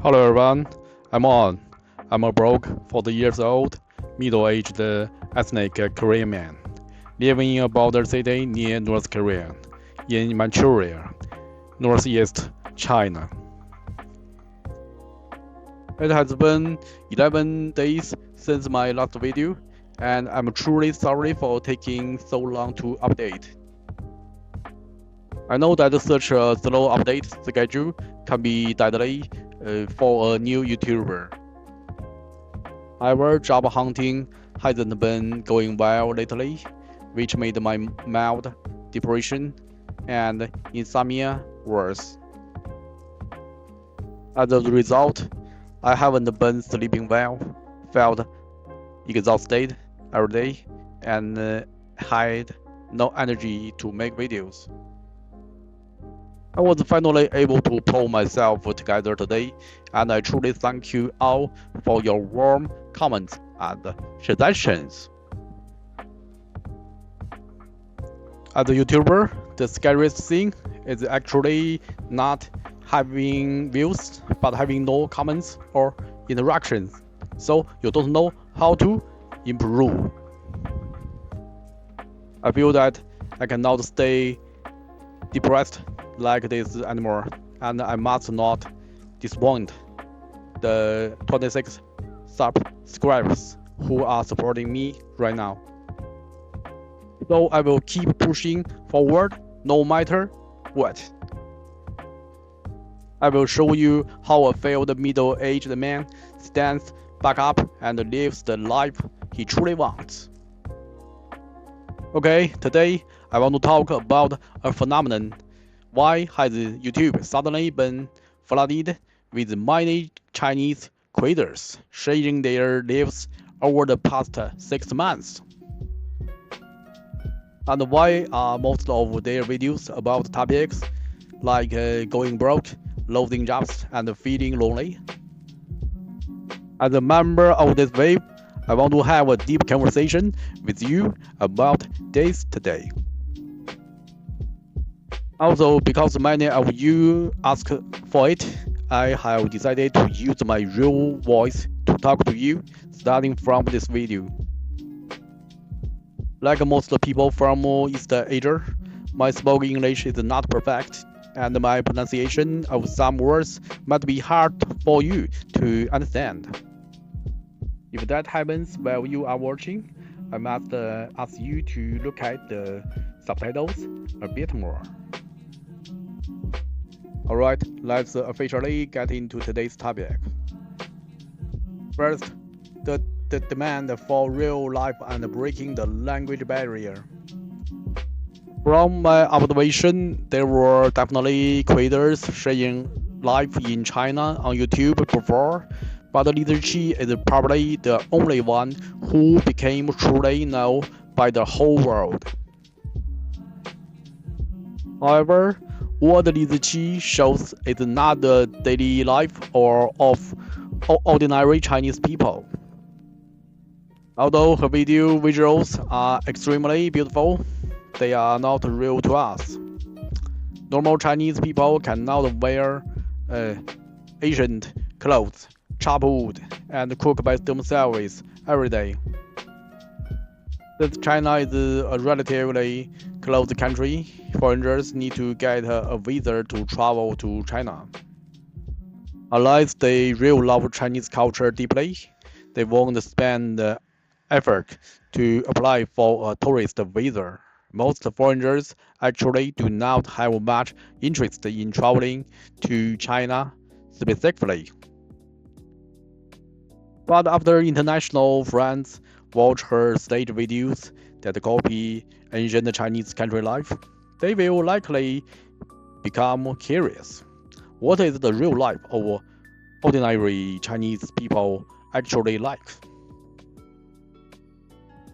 Hello everyone, I'm on. I'm a broke, 40 years old, middle-aged ethnic Korean man, living in a border city near North Korea, in Manchuria, northeast China. It has been 11 days since my last video, and I'm truly sorry for taking so long to update. I know that such a slow update schedule can be deadly for a new YouTuber. However, job hunting hasn't been going well lately, which made my mild depression and insomnia worse. As a result, I haven't been sleeping well, felt exhausted every day, and had no energy to make videos. I was finally able to pull myself together today, and I truly thank you all for your warm comments and suggestions. As a YouTuber, the scariest thing is actually not having views, but having no comments or interactions. So you don't know how to improve. I feel that I cannot stay depressed like this anymore, and I must not disappoint the 26 subscribers who are supporting me right now. So I will keep pushing forward no matter what. I will show you how a failed middle-aged man stands back up and lives the life he truly wants. Okay, today I want to talk about a phenomenon. Why has YouTube suddenly been flooded with many Chinese creators sharing their lives over the past 6 months? And why are most of their videos about topics like going broke, losing jobs, and feeling lonely? As a member of this wave, I want to have a deep conversation with you about this today. Also, because many of you asked for it, I have decided to use my real voice to talk to you starting from this video. Like most people from East Asia, my spoken English is not perfect, and my pronunciation of some words might be hard for you to understand. If that happens while you are watching, I must ask you to look at the subtitles a bit more. Alright, let's officially get into today's topic. First, the demand for real life and breaking the language barrier. From my observation, there were definitely creators sharing life in China on YouTube before, but Lizzie Chi is probably the only one who became truly known by the whole world. However, what Lizzie Chi shows is not the daily life or of ordinary Chinese people. Although her video visuals are extremely beautiful, they are not real to us. Normal Chinese people cannot wear ancient clothes, chop wood, and cook by themselves every day. Since China is a relatively closed country, foreigners need to get a visa to travel to China. Unless they really love Chinese culture deeply, they won't spend the effort to apply for a tourist visa. Most foreigners actually do not have much interest in traveling to China specifically. But after international friends watch her stage videos that copy ancient Chinese country life, they will likely become curious. What is the real life of ordinary Chinese people actually like?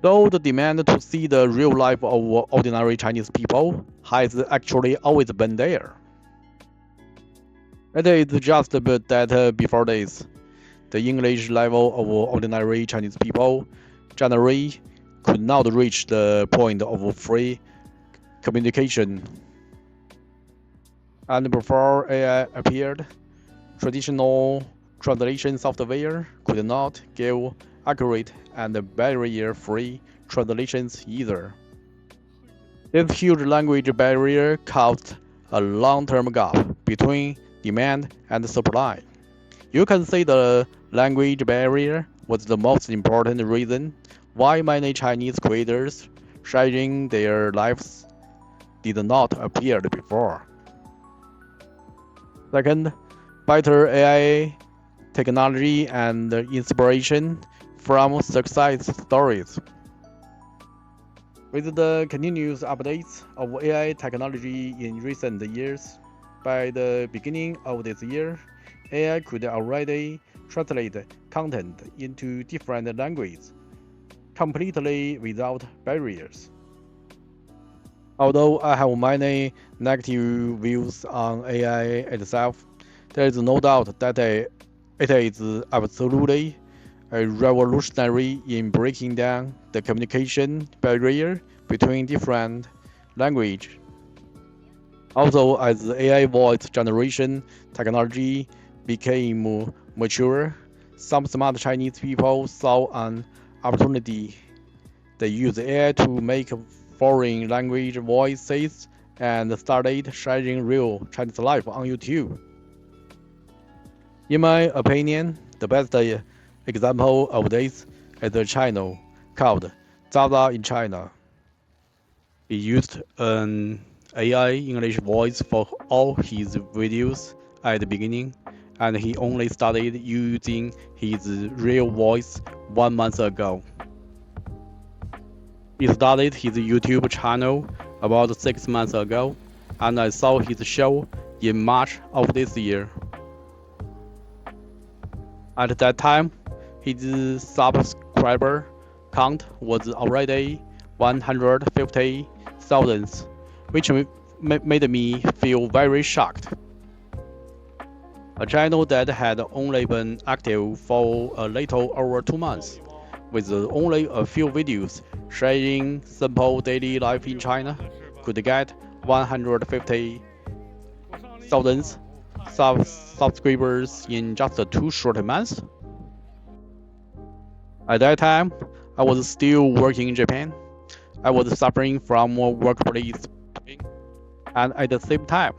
Though the demand to see the real life of ordinary Chinese people has actually always been there. It is just that before this, the English level of ordinary Chinese people generally could not reach the point of free communication. And before AI appeared, traditional translation software could not give accurate and barrier-free translations either. This huge language barrier caused a long-term gap between demand and supply. You can say the language barrier was the most important reason why many Chinese creators sharing their lives did not appear before. Second, better AI technology and inspiration from success stories. With the continuous updates of AI technology in recent years, by the beginning of this year, AI could already translate content into different languages, completely without barriers. Although I have many negative views on AI itself, there is no doubt that it is absolutely revolutionary in breaking down the communication barrier between different languages. Also, as the AI voice generation technology became mature, some smart Chinese people saw an opportunity. They used AI to make foreign language voices and started sharing real Chinese life on YouTube. In my opinion, the best example of this is a channel called Zaza in China. He used an AI English voice for all his videos at the beginning, and he only started using his real voice 1 month ago. He started his YouTube channel about 6 months ago, and I saw his show in March of this year. At that time, his subscriber count was already 150,000, which made me feel very shocked. A channel that had only been active for a little over 2 months, with only a few videos sharing simple daily life in China, could get 150,000 subscribers in just 2 short months. At that time, I was still working in Japan. I was suffering from workplace pain, and at the same time,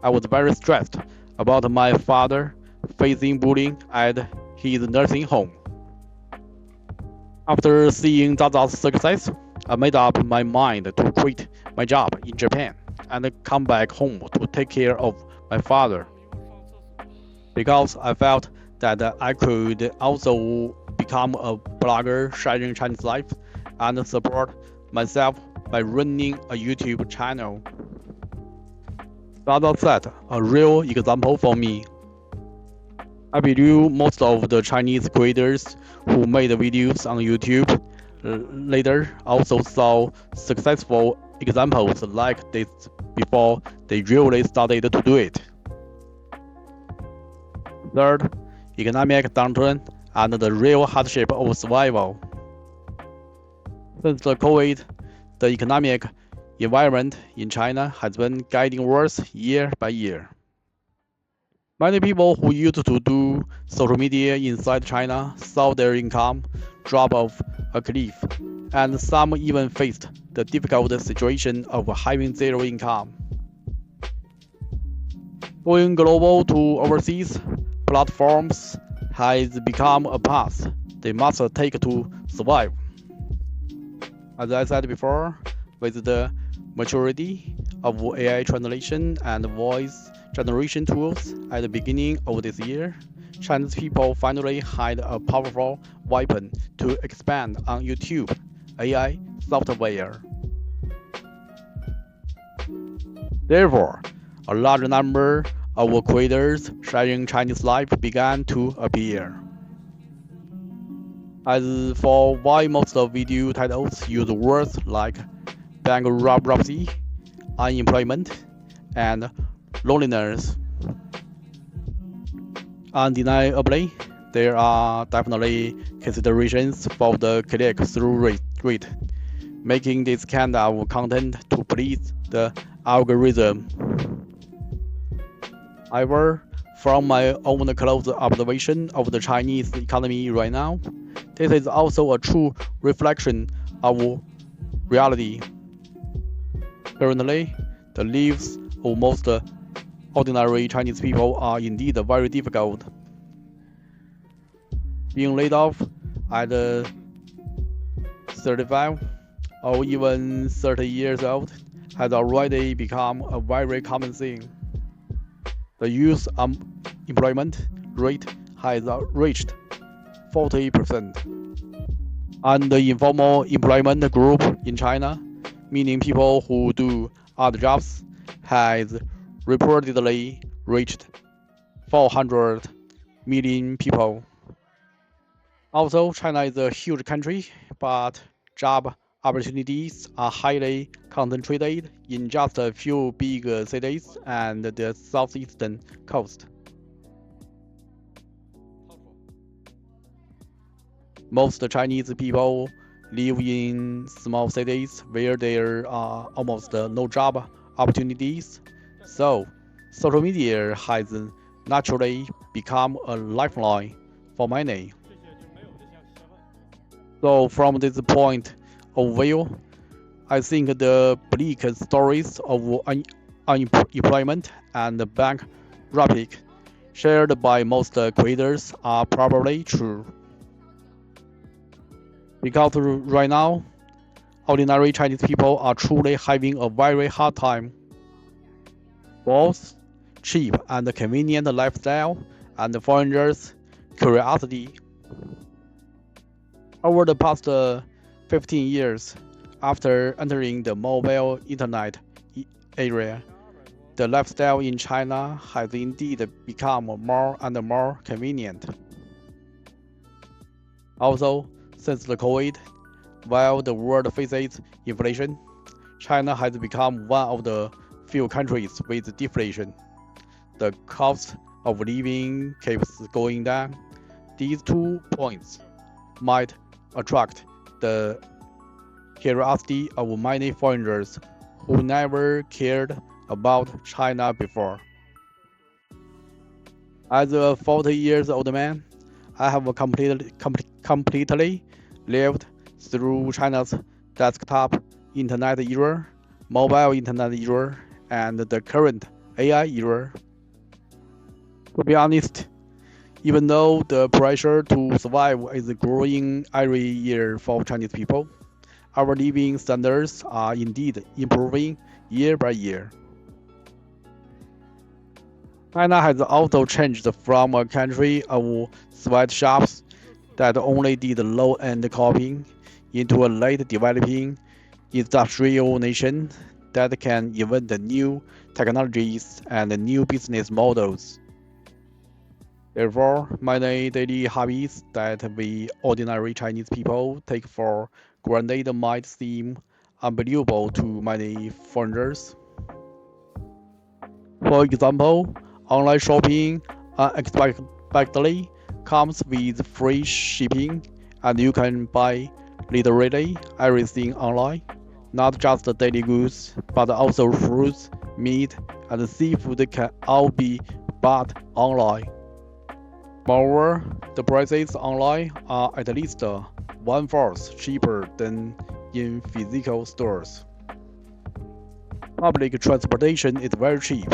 I was very stressed about my father facing bullying at his nursing home. After seeing Zaza's success, I made up my mind to quit my job in Japan and come back home to take care of my father, because I felt that I could also become a blogger sharing Chinese life and support myself by running a YouTube channel. Zaza set a real example for me. I believe most of the Chinese creators who made videos on YouTube later also saw successful examples like this before they really started to do it. Third, economic downturn and the real hardship of survival. Since the COVID, the economic environment in China has been getting worse year by year. Many people who used to do social media inside China saw their income drop off a cliff, and some even faced the difficult situation of having zero income. Going global to overseas platforms has become a path they must take to survive. As I said before, with the maturity of AI translation and voice generation tools at the beginning of this year, Chinese people finally had a powerful weapon to expand on YouTube AI software. Therefore, a large number of creators sharing Chinese life began to appear. As for why most of video titles use words like bankruptcy, unemployment, and loneliness, undeniably, there are definitely considerations for the click-through rate, making this kind of content to please the algorithm. However, From my own close observation of the Chinese economy right now, this is also a true reflection of reality. Currently, the lives of most ordinary Chinese people are indeed very difficult. Being laid off at 35 or even 30 years old has already become a very common thing. The youth unemployment rate has reached 40%. And the informal employment group in China, meaning people who do odd jobs, has reportedly reached 400 million people. Also, China is a huge country, but job opportunities are highly concentrated in just a few big cities and the southeastern coast. Most Chinese people live in small cities where there are almost no job opportunities, so social media has naturally become a lifeline for many. So from this point of view, I think the bleak stories of unemployment and bankruptcy shared by most creators are probably true. Because right now, ordinary Chinese people are truly having a very hard time. Both cheap and convenient lifestyle and foreigners' curiosity. Over the past 15 years, after entering the mobile internet area, the lifestyle in China has indeed become more and more convenient. Also, since the COVID, while the world faces inflation, China has become one of the few countries with deflation. The cost of living keeps going down. These 2 points might attract the curiosity of many foreigners who never cared about China before. As a 40 years old man, I have completely lived through China's desktop internet era, mobile internet era, and the current AI era. To be honest, even though the pressure to survive is growing every year for Chinese people, our living standards are indeed improving year by year. China has also changed from a country of sweatshops that only did low-end copying into a late developing industrial nation that can invent new technologies and new business models. Therefore, many daily hobbies that we ordinary Chinese people take for granted might seem unbelievable to many foreigners. For example, online shopping unexpectedly comes with free shipping, and you can buy literally everything online, not just daily goods, but also fruits, meat, and seafood can all be bought online. Moreover, the prices online are at least one-fourth cheaper than in physical stores. Public transportation is very cheap.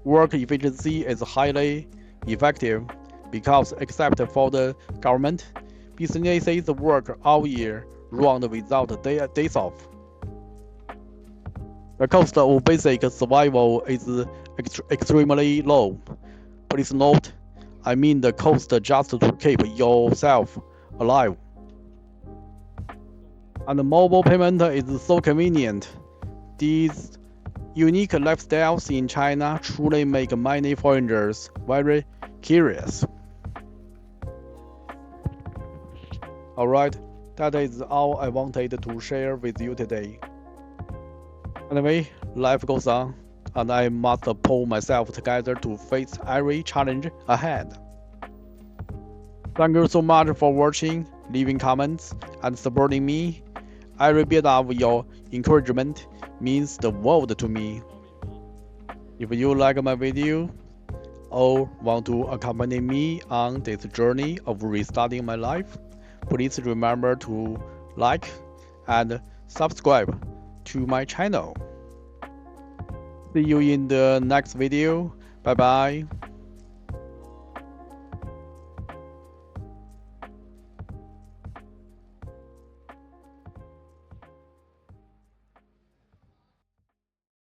Work efficiency is highly effective because, except for the government, businesses work all year round without days off. The cost of basic survival is extremely low. Please note, I mean the cost just to keep yourself alive. And mobile payment is so convenient. These unique lifestyles in China truly make many foreigners very curious. Alright, that is all I wanted to share with you today. Anyway, life goes on, and I must pull myself together to face every challenge ahead. Thank you so much for watching, leaving comments, and supporting me. Every bit of your encouragement means the world to me. If you like my video, or want to accompany me on this journey of restarting my life, please remember to like and subscribe to my channel. See you in the next video. Bye bye.